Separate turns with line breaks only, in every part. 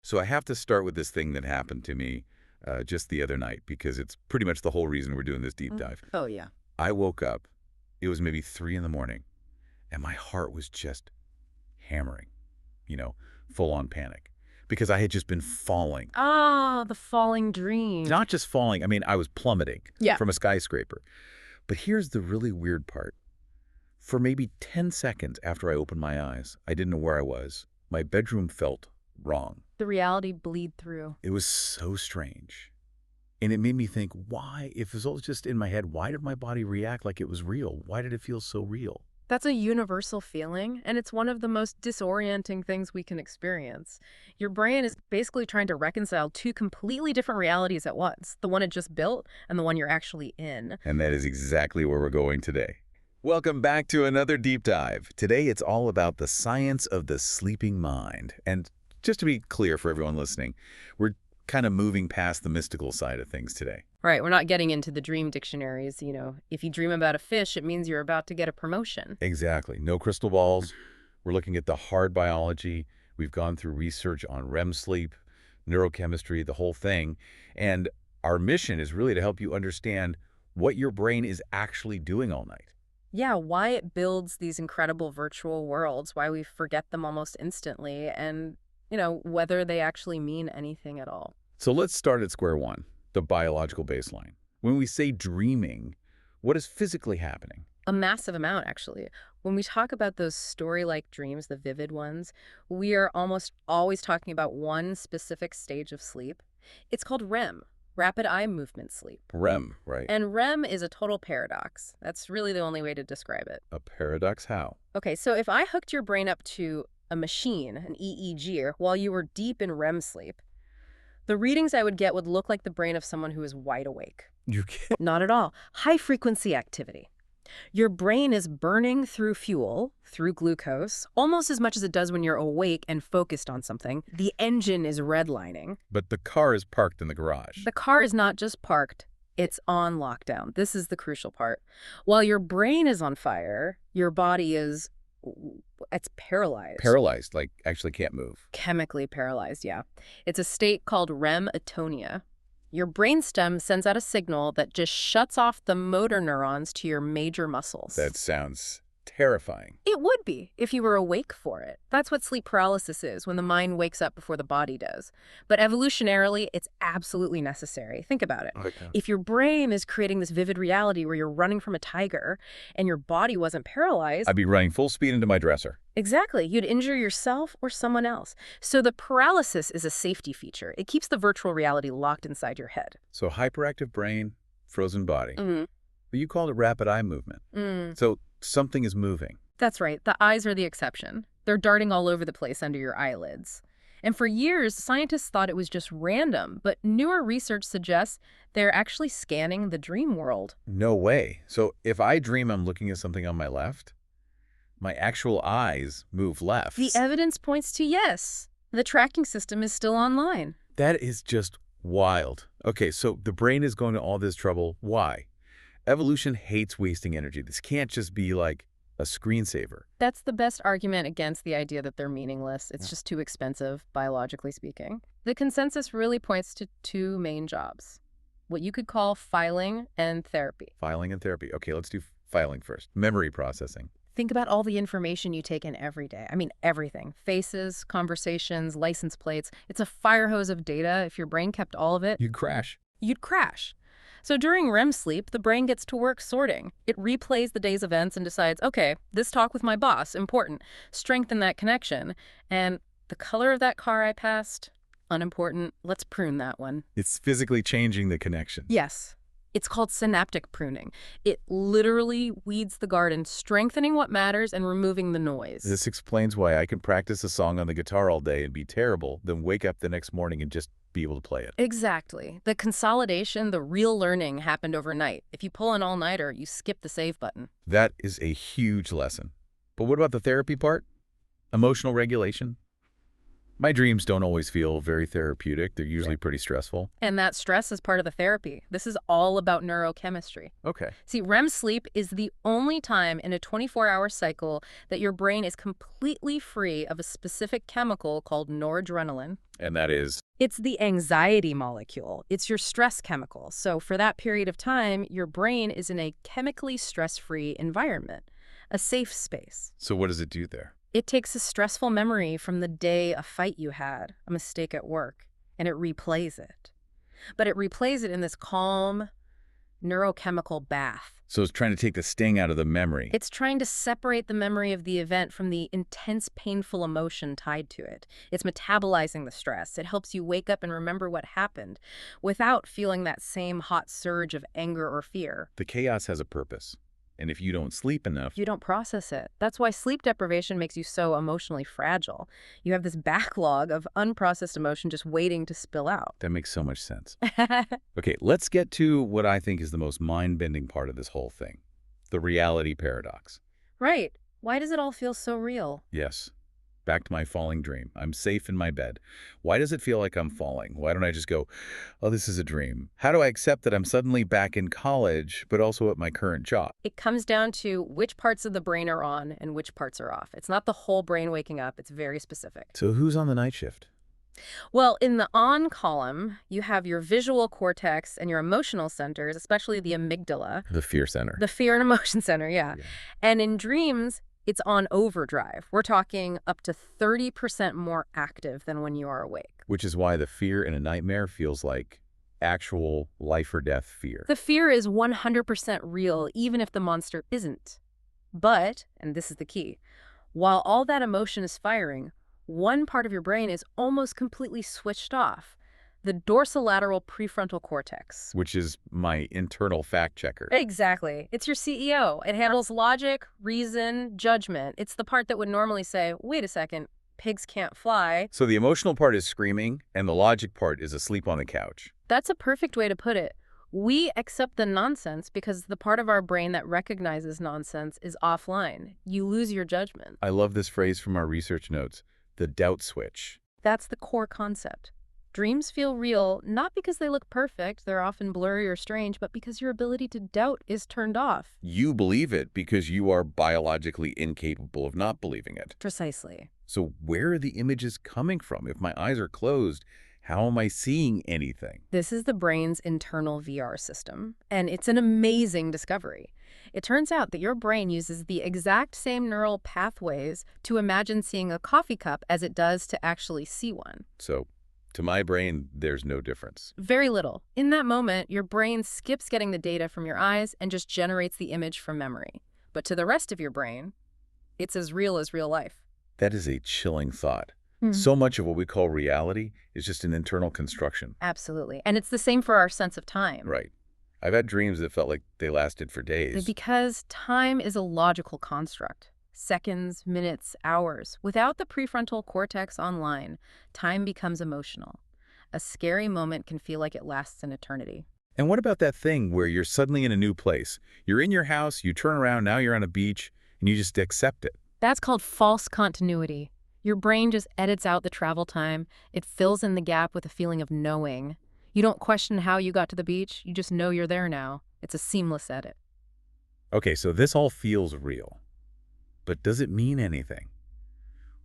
So I have to start with this thing that happened to me just the other night because it's pretty much the whole reason we're doing this deep dive.
Oh, yeah.
I woke up, it was maybe 3 in the morning, and my heart was just hammering, full-on panic, because I had just been falling.
Ah, the falling dream.
Not just falling, I mean, I was plummeting from a skyscraper. But here's the really weird part. For maybe 10 seconds after I opened my eyes, I didn't know where I was. My bedroom felt wrong.
The reality bleed through.
It was so strange. And it made me think, why, if it was all just in my head, why did my body react like it was real? Why did it feel so real?
That's a universal feeling, and it's one of the most disorienting things we can experience. Your brain is basically trying to reconcile two completely different realities at once, the one it just built and the one you're actually in.
And that is exactly where we're going today. Welcome back to another deep dive. Today it's all about the science of the sleeping mind. And just to be clear for everyone listening, we're kind of moving past the mystical side of things today.
Right, we're not getting into the dream dictionaries. If you dream about a fish, it means you're about to get a promotion.
Exactly. No crystal balls. We're looking at the hard biology. We've gone through research on REM sleep, neurochemistry, the whole thing. And our mission is really to help you understand what your brain is actually doing all night.
Yeah, why it builds these incredible virtual worlds, why we forget them almost instantly, and, whether they actually mean anything at all.
So let's start at square one, the biological baseline. When we say dreaming, what is physically happening?
A massive amount, actually. When we talk about those story-like dreams, the vivid ones, we are almost always talking about one specific stage of sleep. It's called REM, rapid eye movement sleep.
REM, right?
And REM is a total paradox. That's really the only way to describe it.
A paradox how?
Okay, so if I hooked your brain up to a machine, an EEG, while you were deep in REM sleep, the readings I would get would look like the brain of someone who is wide awake.
You can't.
Not at all. High-frequency activity. Your brain is burning through fuel, through glucose, almost as much as it does when you're awake and focused on something. The engine is redlining.
But the car is parked in the garage.
The car is not just parked, it's on lockdown. This is the crucial part. While your brain is on fire, your body is, it's paralyzed.
Paralyzed, like actually can't move.
Chemically paralyzed, yeah. It's a state called REM atonia. Your brainstem sends out a signal that just shuts off the motor neurons to your major muscles.
That sounds terrifying.
It would be if you were awake for it. That's what sleep paralysis is, when the mind wakes up before the body does. But evolutionarily, it's absolutely necessary. Think about it.
Okay.
If your brain is creating this vivid reality where you're running from a tiger and your body wasn't paralyzed...
I'd be running full speed into my dresser.
Exactly. You'd injure yourself or someone else. So the paralysis is a safety feature. It keeps the virtual reality locked inside your head.
So hyperactive brain, frozen body.
Mm-hmm.
But you called it rapid eye movement. So something is moving.
That's right. The eyes are the exception. They're darting all over the place under your eyelids. And for years, scientists thought it was just random, but newer research suggests they're actually scanning the dream world.
No way. So if I dream I'm looking at something on my left, my actual eyes move left.
The evidence points to yes. The tracking system is still online.
That is just wild. Okay, so the brain is going to all this trouble. Why? Evolution hates wasting energy. This can't just be like a screensaver.
That's the best argument against the idea that they're meaningless. It's just too expensive, biologically speaking. The consensus really points to two main jobs, what you could call filing and therapy.
Filing and therapy. Okay, let's do filing first. Memory processing.
Think about all the information you take in every day. I mean, everything. Faces, conversations, license plates. It's a fire hose of data. If your brain kept all of it,
You'd crash.
you'd crash. So during REM sleep, the brain gets to work sorting. It replays the day's events and decides, okay, this talk with my boss, important. Strengthen that connection. And the color of that car I passed, unimportant. Let's prune that one.
It's physically changing the connection.
Yes. It's called synaptic pruning. It literally weeds the garden, strengthening what matters and removing the noise.
This explains why I can practice a song on the guitar all day and be terrible, then wake up the next morning and just be able to play it.
Exactly. The consolidation, the real learning happened overnight. If you pull an all-nighter, you skip the save button.
That is a huge lesson. But what about the therapy part? Emotional regulation? My dreams don't always feel very therapeutic. They're
Sure.
usually pretty stressful.
And that stress is part of the therapy. This is all about neurochemistry.
Okay.
See, REM sleep is the only time in a 24-hour cycle that your brain is completely free of a specific chemical called noradrenaline.
And that is,
It's the anxiety molecule. It's your stress chemical. So for that period of time, your brain is in a chemically stress-free environment, a safe space.
so what does it do there?
It takes a stressful memory from the day a fight you had, a mistake at work, and it replays it. But it replays it in this calm, neurochemical bath.
So it's trying to take the sting out of the memory.
It's trying to separate the memory of the event from the intense, painful emotion tied to it. It's metabolizing the stress. It helps you wake up and remember what happened without feeling that same hot surge of anger or fear.
The chaos has a purpose. And if you don't sleep enough,
You don't process it. That's why sleep deprivation makes you so emotionally fragile. You have this backlog of unprocessed emotion just waiting to spill out.
that makes so much sense. Okay, let's get to what I think is the most mind-bending part of this whole thing. The reality paradox.
Right. Why does it all feel so real?
Yes. Back to my falling dream. I'm safe in my bed. Why does it feel like I'm falling? Why don't I just go, oh, this is a dream? How do I accept that I'm suddenly back in college, but also at my current job?
It comes down to which parts of the brain are on and which parts are off. It's not the whole brain waking up. It's very specific.
So who's on the night shift?
Well, in the on column, you have your visual cortex and your emotional centers, especially the amygdala,
The fear center.
the fear and emotion center, yeah.
Yeah.
And in dreams, it's on overdrive. We're talking up to 30% more active than when you are awake.
Which is why the fear in a nightmare feels like actual life or death fear.
The fear is 100% real, even if the monster isn't. But, and this is the key, while all that emotion is firing, one part of your brain is almost completely switched off, the dorsolateral prefrontal cortex.
Which is my internal fact checker.
Exactly. It's your CEO. It handles logic, reason, judgment. It's the part that would normally say, wait a second, pigs can't fly.
So the emotional part is screaming, and the logic part is asleep on the couch.
That's a perfect way to put it. We accept the nonsense because the part of our brain that recognizes nonsense is offline. You lose your judgment.
I love this phrase from our research notes, the doubt switch.
That's the core concept. Dreams feel real not because they look perfect, they're often blurry or strange, but because your ability to doubt is turned off.
You believe it because you are biologically incapable of not believing it.
Precisely.
So where are the images coming from? If my eyes are closed, how am I seeing anything?
This is the brain's internal VR system, and it's an amazing discovery. It turns out that your brain uses the exact same neural pathways to imagine seeing a coffee cup as it does to actually see one.
So to my brain, there's no difference.
Very little. In that moment, your brain skips getting the data from your eyes and just generates the image from memory. But to the rest of your brain, it's as real life.
That is a chilling thought. So much of what we call reality is just an internal construction.
Absolutely. And it's the same for our sense of time.
Right. I've had dreams that felt like they lasted for days.
Because time is a logical construct. Seconds, minutes, hours. Without the prefrontal cortex online, time becomes emotional. A scary moment can feel like it lasts an eternity.
And what about that thing where you're suddenly in a new place? You're in your house, you turn around, now you're on a beach, and you just accept it.
That's called false continuity. Your brain just edits out the travel time. It fills in the gap with a feeling of knowing. You don't question how you got to the beach. You just know you're there now. It's a seamless edit.
Okay, so this all feels real. But does it mean anything?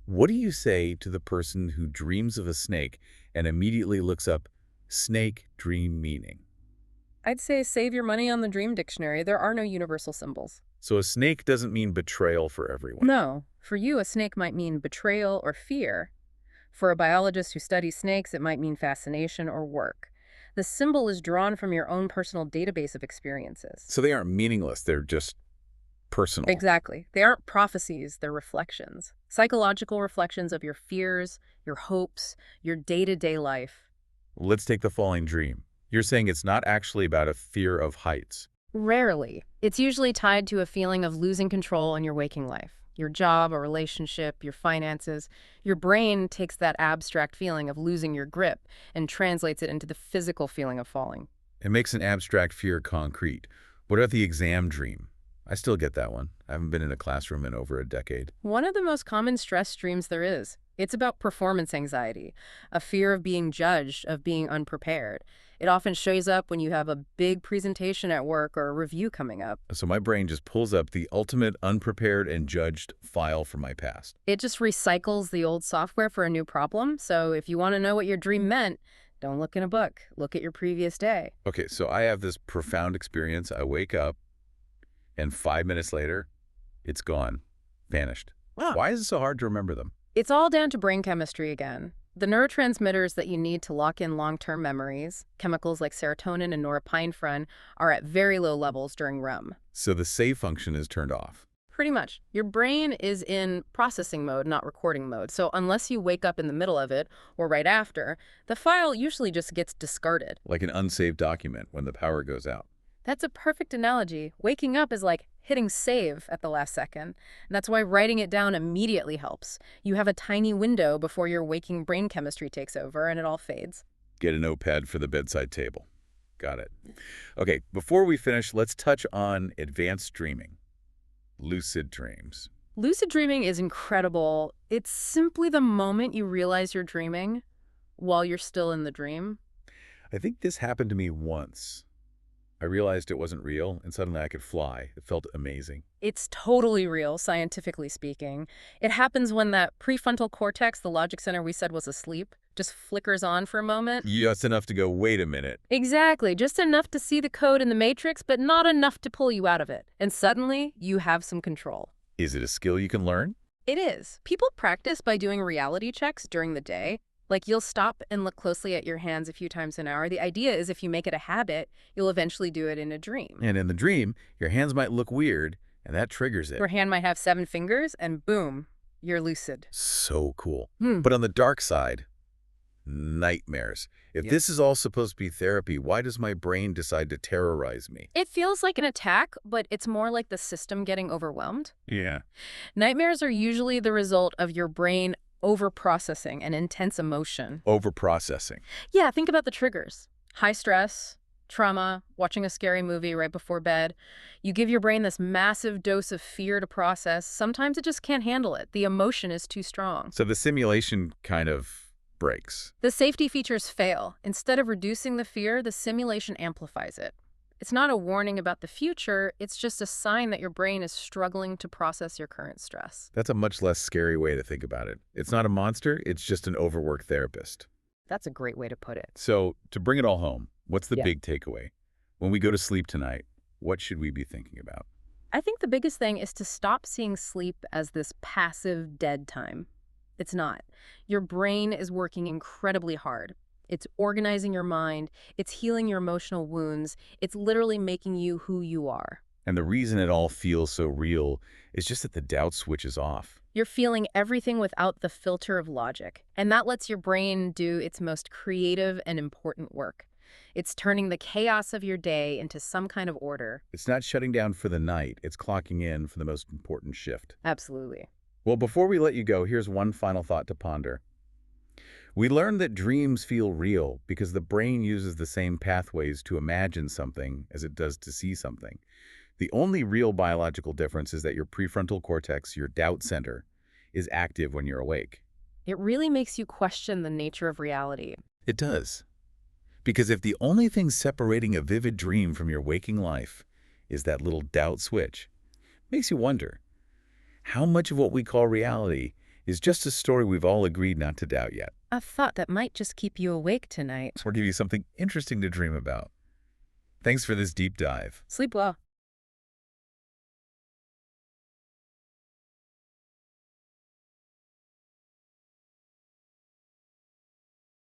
What do you say to the person who dreams of a snake and immediately looks up snake dream meaning?
I'd say save your money on the dream dictionary. There are no universal symbols.
So a snake doesn't mean betrayal for everyone.
No. For you, a snake might mean betrayal or fear. For a biologist who studies snakes, it might mean fascination or work. The symbol is drawn from your own personal database of experiences.
So they aren't meaningless, they're just personal.
Exactly. They aren't prophecies, they're reflections. Psychological reflections of your fears, your hopes, your day-to-day life.
Let's take the falling dream. You're saying it's not actually about a fear of heights.
Rarely. It's usually tied to a feeling of losing control in your waking life. Your job, a relationship, your finances. Your brain takes that abstract feeling of losing your grip and translates it into the physical feeling of falling.
It makes an abstract fear concrete. What about the exam dream? I still get that one. I haven't been in a classroom in over a decade.
One of the most common stress dreams there is. It's about performance anxiety, a fear of being judged, of being unprepared. It often shows up when you have a big presentation at work or a review coming up.
So my brain just pulls up the ultimate unprepared and judged file from my past.
It just recycles the old software for a new problem. So if you want to know what your dream meant, don't look in a book. Look at your previous day.
Okay, so I have this profound experience. I wake up, and 5 minutes later, it's gone, vanished.
Wow.
Why is it so hard to remember them?
It's all down to brain chemistry again. The neurotransmitters that you need to lock in long-term memories, chemicals like serotonin and norepinephrine, are at very low levels during REM.
So the save function is turned off.
Pretty much. Your brain is in processing mode, not recording mode. So unless you wake up in the middle of it or right after, the file usually just gets discarded.
Like an unsaved document when the power goes out.
That's a perfect analogy. Waking up is like hitting save at the last second. And that's why writing it down immediately helps. You have a tiny window before your waking brain chemistry takes over and it all fades.
Get a notepad for the bedside table. Got it. Okay, before we finish, let's touch on advanced dreaming. Lucid dreams.
Lucid dreaming is incredible. It's simply the moment you realize you're dreaming while you're still in the dream.
I think this happened to me once. I realized it wasn't real, and suddenly I could fly. It felt amazing.
It's totally real, scientifically speaking. It happens when that prefrontal cortex, the logic center we said was asleep, just flickers on for a moment.
Just enough to go, wait a minute.
Exactly, just enough to see the code in the matrix, but not enough to pull you out of it. And suddenly, you have some control.
Is it a skill you can learn?
It is. People practice by doing reality checks during the day. Like, you'll stop and look closely at your hands a few times an hour. The idea is if you make it a habit, you'll eventually do it in a dream.
And in the dream, your hands might look weird, and that triggers it.
Your hand might have 7 fingers, and boom, you're lucid.
So cool. But on the dark side, nightmares. If this is all supposed to be therapy, why does my brain decide to terrorize me?
It feels like an attack, but it's more like the system getting overwhelmed.
Yeah.
Nightmares are usually the result of your brain overprocessing and intense emotion.
Overprocessing.
Yeah, think about the triggers. High stress, trauma, watching a scary movie right before bed. You give your brain this massive dose of fear to process. Sometimes it just can't handle it. The emotion is too strong.
So the simulation kind of breaks.
The safety features fail. Instead of reducing the fear, the simulation amplifies it. It's not a warning about the future, it's just a sign that your brain is struggling to process your current stress.
That's a much less scary way to think about it. It's not a monster, it's just an overworked therapist.
That's a great way to put it.
So, to bring it all home, what's the
Yeah.
big takeaway? When we go to sleep tonight, what should we be thinking about?
I think the biggest thing is to stop seeing sleep as this passive dead time. It's not. Your brain is working incredibly hard. It's organizing your mind. It's healing your emotional wounds. It's literally making you who you are.
And the reason it all feels so real is just that the doubt switches off.
You're feeling everything without the filter of logic. And that lets your brain do its most creative and important work. It's turning the chaos of your day into some kind of order.
It's not shutting down for the night, it's clocking in for the most important shift.
Absolutely.
Well, before we let you go, here's one final thought to ponder. We learned that dreams feel real because the brain uses the same pathways to imagine something as it does to see something. The only real biological difference is that your prefrontal cortex, your doubt center, is active when you're awake.
It really makes you question the nature of reality.
It does. Because if the only thing separating a vivid dream from your waking life is that little doubt switch, it makes you wonder, how much of what we call reality is just a story we've all agreed not to doubt yet?
A thought that might just keep you awake tonight.
Or give you something interesting to dream about. Thanks for this deep dive.
Sleep well.